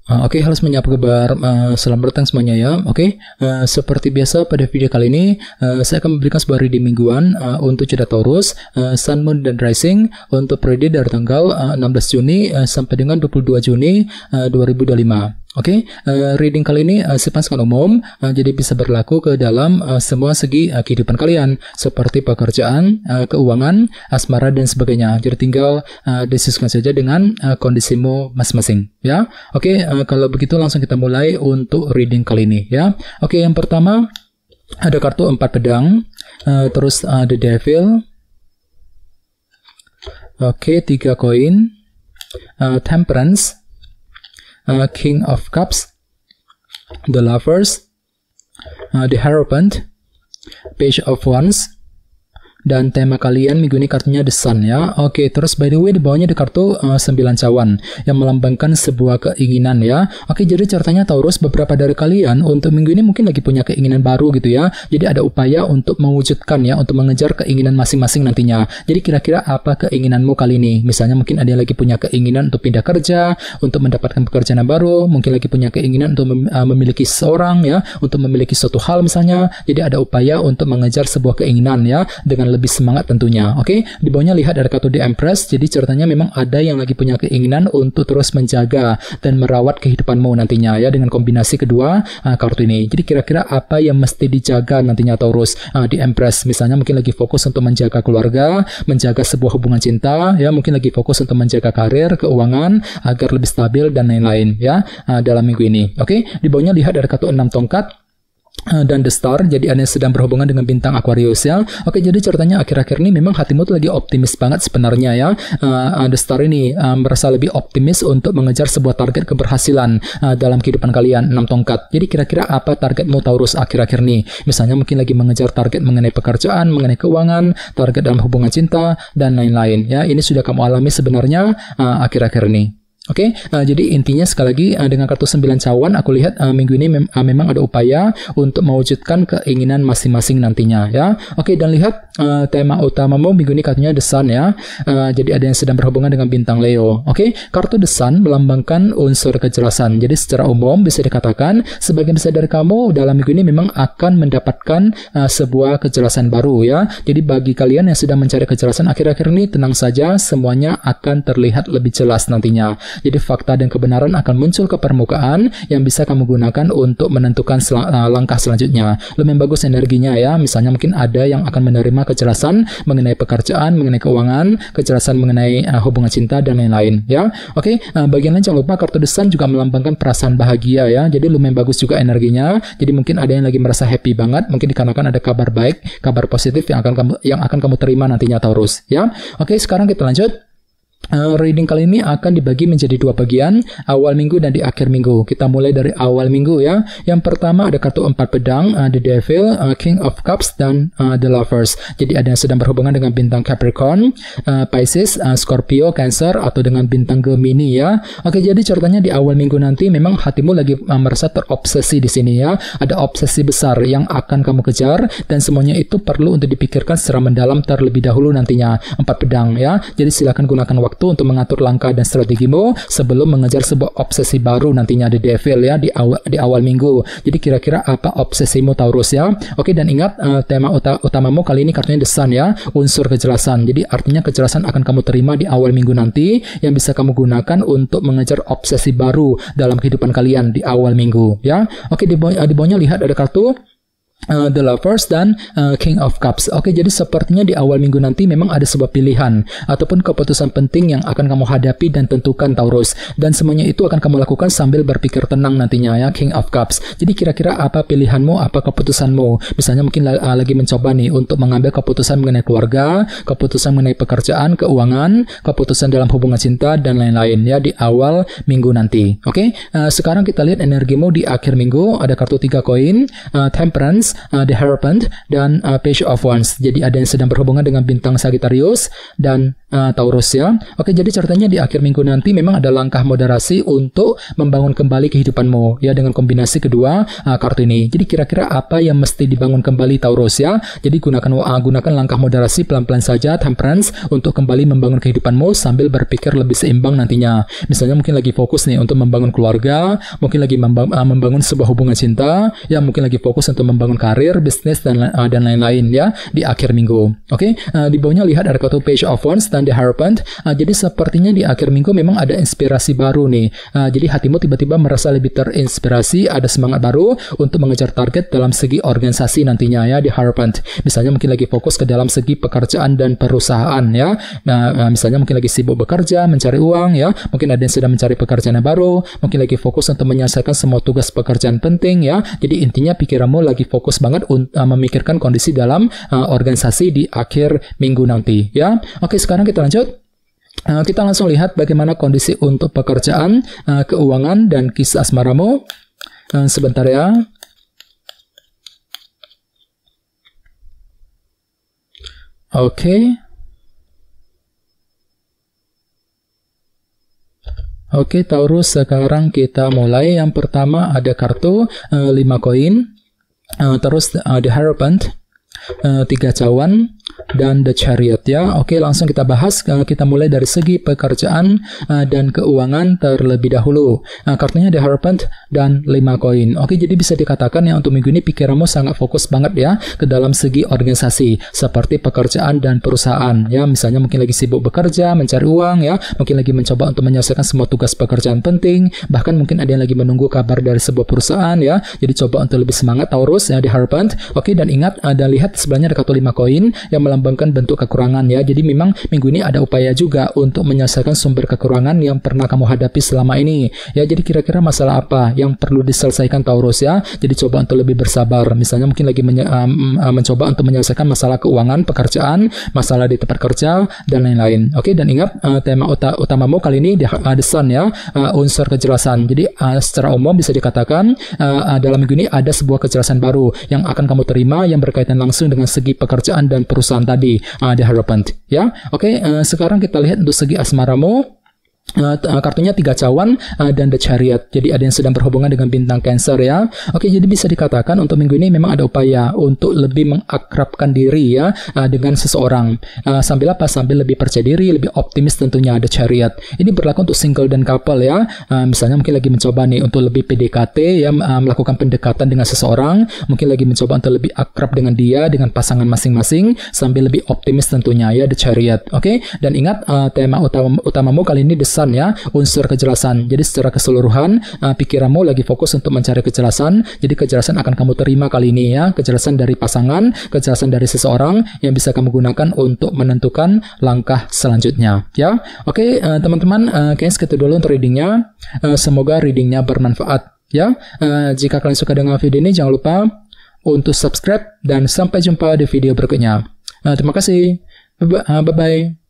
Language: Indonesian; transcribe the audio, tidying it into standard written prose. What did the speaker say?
Oke, halo semuanya, apa kabar? Selamat datang semuanya ya. Oke, seperti biasa pada video kali ini saya akan memberikan sebuah reading mingguan untuk zodiak Taurus, Sun, Moon, dan Rising untuk periode dari tanggal 16 Juni sampai dengan 22 Juni 2025. Oke, reading kali ini sifatnya sangat umum, jadi bisa berlaku ke dalam semua segi kehidupan kalian, seperti pekerjaan, keuangan, asmara, dan sebagainya. Jadi tinggal disesuaikan saja dengan kondisimu masing-masing, ya. Oke, kalau begitu langsung kita mulai untuk reading kali ini, ya. Oke, yang pertama ada kartu 4 pedang, terus The Devil, oke, 3 koin, Temperance, King of Cups, The Lovers, The Hierophant, Page of Wands, dan tema kalian minggu ini kartunya The Sun ya. Oke, terus by the way di bawahnya ada kartu 9 cawan yang melambangkan sebuah keinginan ya. Oke, jadi ceritanya Taurus, beberapa dari kalian untuk minggu ini mungkin lagi punya keinginan baru gitu ya. Jadi ada upaya untuk mewujudkan ya, untuk mengejar keinginan masing-masing nantinya. Jadi kira-kira apa keinginanmu kali ini? Misalnya mungkin ada yang lagi punya keinginan untuk pindah kerja, untuk mendapatkan pekerjaan yang baru, mungkin lagi punya keinginan untuk memiliki seseorang ya, untuk memiliki suatu hal misalnya. Jadi ada upaya untuk mengejar sebuah keinginan ya, dengan lebih semangat tentunya. Oke, di bawahnya lihat ada kartu The Empress. Jadi ceritanya memang ada yang lagi punya keinginan untuk terus menjaga dan merawat kehidupanmu nantinya ya, dengan kombinasi kedua kartu ini. Jadi kira-kira apa yang mesti dijaga nantinya Taurus? The Empress misalnya mungkin lagi fokus untuk menjaga keluarga, menjaga sebuah hubungan cinta ya, mungkin lagi fokus untuk menjaga karir, keuangan agar lebih stabil dan lain-lain ya dalam minggu ini. Oke, di bawahnya lihat ada kartu 6 tongkat dan The Star. Jadi ada yang sedang berhubungan dengan bintang Aquarius ya. Oke, jadi ceritanya akhir-akhir ini memang hatimu tuh lagi optimis banget sebenarnya ya. The Star ini merasa lebih optimis untuk mengejar sebuah target keberhasilan dalam kehidupan kalian. 6 tongkat. Jadi kira-kira apa targetmu Taurus akhir-akhir ini? Misalnya mungkin lagi mengejar target mengenai pekerjaan, mengenai keuangan, target dalam hubungan cinta, dan lain-lain ya. Ini sudah kamu alami sebenarnya akhir-akhir ini. Oke, jadi intinya sekali lagi dengan kartu 9 cawan aku lihat minggu ini memang ada upaya untuk mewujudkan keinginan masing-masing nantinya ya. Oke, dan lihat tema utamamu minggu ini kartunya The Sun ya. Jadi ada yang sedang berhubungan dengan bintang Leo. Oke, kartu The Sun melambangkan unsur kejelasan. Jadi secara umum bisa dikatakan sebagian besar dari kamu dalam minggu ini memang akan mendapatkan sebuah kejelasan baru ya. Jadi bagi kalian yang sedang mencari kejelasan akhir-akhir ini, tenang saja, semuanya akan terlihat lebih jelas nantinya. Jadi fakta dan kebenaran akan muncul ke permukaan yang bisa kamu gunakan untuk menentukan langkah selanjutnya. Lumayan bagus energinya ya. Misalnya mungkin ada yang akan menerima kejelasan mengenai pekerjaan, mengenai keuangan, kejelasan mengenai hubungan cinta, dan lain-lain ya. Oke, bagian lain jangan lupa kartu The Sun juga melambangkan perasaan bahagia ya. Jadi lumayan bagus juga energinya. Jadi mungkin ada yang lagi merasa happy banget, mungkin dikarenakan ada kabar baik, kabar positif yang akan kamu terima nantinya Taurus ya. Oke, sekarang kita lanjut. Reading kali ini akan dibagi menjadi 2 bagian, awal minggu dan di akhir minggu. Kita mulai dari awal minggu ya. Yang pertama ada kartu 4 pedang, The Devil, King of Cups, dan The Lovers. Jadi ada yang sedang berhubungan dengan bintang Capricorn, Pisces, Scorpio, Cancer, atau dengan bintang Gemini ya. Oke, jadi ceritanya di awal minggu nanti memang hatimu lagi merasa terobsesi di sini ya. Ada obsesi besar yang akan kamu kejar, dan semuanya itu perlu untuk dipikirkan secara mendalam terlebih dahulu nantinya. 4 pedang ya. Jadi silakan gunakan waktu untuk mengatur langkah dan strategimu sebelum mengejar sebuah obsesi baru nantinya The Devil ya di awal minggu. Jadi kira-kira apa obsesimu Taurus ya. Oke, dan ingat tema utamamu kali ini kartunya The Sun ya, unsur kejelasan. Jadi artinya kejelasan akan kamu terima di awal minggu nanti yang bisa kamu gunakan untuk mengejar obsesi baru dalam kehidupan kalian di awal minggu ya. Oke, di bawahnya lihat ada kartu The Lovers dan King of Cups. Oke, jadi sepertinya di awal minggu nanti memang ada sebuah pilihan ataupun keputusan penting yang akan kamu hadapi dan tentukan Taurus. Dan semuanya itu akan kamu lakukan sambil berpikir tenang nantinya ya, King of Cups. Jadi kira-kira apa pilihanmu, apa keputusanmu? Misalnya mungkin lagi mencoba nih untuk mengambil keputusan mengenai keluarga, keputusan mengenai pekerjaan, keuangan, keputusan dalam hubungan cinta, dan lain-lain ya di awal minggu nanti. Oke, sekarang kita lihat energimu di akhir minggu. Ada kartu 3 koin, Temperance, The Hierophant, dan Page of Wands. Jadi ada yang sedang berhubungan dengan bintang Sagittarius dan Taurus ya. Oke, jadi ceritanya di akhir minggu nanti memang ada langkah moderasi untuk membangun kembali kehidupanmu ya dengan kombinasi kedua kartu ini. Jadi kira-kira apa yang mesti dibangun kembali Taurus ya. Jadi gunakan langkah moderasi pelan-pelan saja Temperance untuk kembali membangun kehidupanmu sambil berpikir lebih seimbang nantinya. Misalnya mungkin lagi fokus nih untuk membangun keluarga, mungkin lagi membangun sebuah hubungan cinta, ya mungkin lagi fokus untuk membangun karir, bisnis dan lain-lain ya di akhir minggu. Oke, di bawahnya lihat ada kartu Page of Wands dan The Hierophant. Jadi sepertinya di akhir minggu memang ada inspirasi baru nih. Jadi hatimu tiba-tiba merasa lebih terinspirasi, ada semangat baru untuk mengejar target dalam segi organisasi nantinya ya di Hierophant. Misalnya mungkin lagi fokus ke dalam segi pekerjaan dan perusahaan ya. Misalnya mungkin lagi sibuk bekerja, mencari uang ya. Mungkin ada yang sedang mencari pekerjaan yang baru, mungkin lagi fokus untuk menyelesaikan semua tugas pekerjaan penting ya. Jadi intinya pikiranmu lagi fokus banget untuk memikirkan kondisi dalam organisasi di akhir minggu nanti ya. Oke, sekarang kita lanjut. Kita langsung lihat bagaimana kondisi untuk pekerjaan, keuangan, dan kisah asmaramu. Sebentar ya. Oke. Oke, Taurus, sekarang kita mulai. Yang pertama ada kartu 5 koin, terus The Hierophant, 3 cawan, dan The Chariot ya. Oke, langsung kita bahas. Kita mulai dari segi pekerjaan dan keuangan terlebih dahulu. Kartunya The Hierophant dan 5 koin. Oke, jadi bisa dikatakan ya untuk minggu ini pikiranmu sangat fokus banget ya ke dalam segi organisasi seperti pekerjaan dan perusahaan ya. Misalnya mungkin lagi sibuk bekerja, mencari uang ya, mungkin lagi mencoba untuk menyelesaikan semua tugas pekerjaan penting, bahkan mungkin ada yang lagi menunggu kabar dari sebuah perusahaan ya. Jadi coba untuk lebih semangat Taurus ya The Hierophant. Oke, dan ingat ada lihat sebelahnya ada kartu 5 koin yang melambangkan bentuk kekurangan ya. Jadi memang minggu ini ada upaya juga untuk menyelesaikan sumber kekurangan yang pernah kamu hadapi selama ini ya. Jadi kira-kira masalah apa yang perlu diselesaikan Taurus ya. Jadi coba untuk lebih bersabar. Misalnya mungkin lagi mencoba untuk menyelesaikan masalah keuangan, pekerjaan, masalah di tempat kerja dan lain-lain. Oke, dan ingat tema utamamu kali ini The Sun ya, unsur kejelasan. Jadi secara umum bisa dikatakan dalam minggu ini ada sebuah kejelasan baru yang akan kamu terima yang berkaitan langsung dengan segi pekerjaan dan perusahaan tadi, The Hierophant ya. Oke, sekarang kita lihat untuk segi asmaramu. Kartunya 3 cawan dan The Chariot. Jadi ada yang sedang berhubungan dengan bintang Cancer ya. Oke, jadi bisa dikatakan untuk minggu ini memang ada upaya untuk lebih mengakrabkan diri ya dengan seseorang. Sambil apa? Sambil lebih percaya diri, lebih optimis tentunya The Chariot. Ini berlaku untuk single dan couple ya. Misalnya mungkin lagi mencoba nih untuk lebih PDKT ya, melakukan pendekatan dengan seseorang, mungkin lagi mencoba untuk lebih akrab dengan dia, dengan pasangan masing-masing, sambil lebih optimis tentunya ya The Chariot. Oke, dan ingat tema utamamu kali ini The Sun ya, unsur kejelasan. Jadi secara keseluruhan pikiranmu lagi fokus untuk mencari kejelasan. Jadi kejelasan akan kamu terima kali ini ya, kejelasan dari pasangan, kejelasan dari seseorang yang bisa kamu gunakan untuk menentukan langkah selanjutnya ya. Oke, teman-teman, kayaknya segitu dulu untuk readingnya. Semoga readingnya bermanfaat ya. Jika kalian suka dengan video ini, jangan lupa untuk subscribe dan sampai jumpa di video berikutnya. Terima kasih. Bye-bye.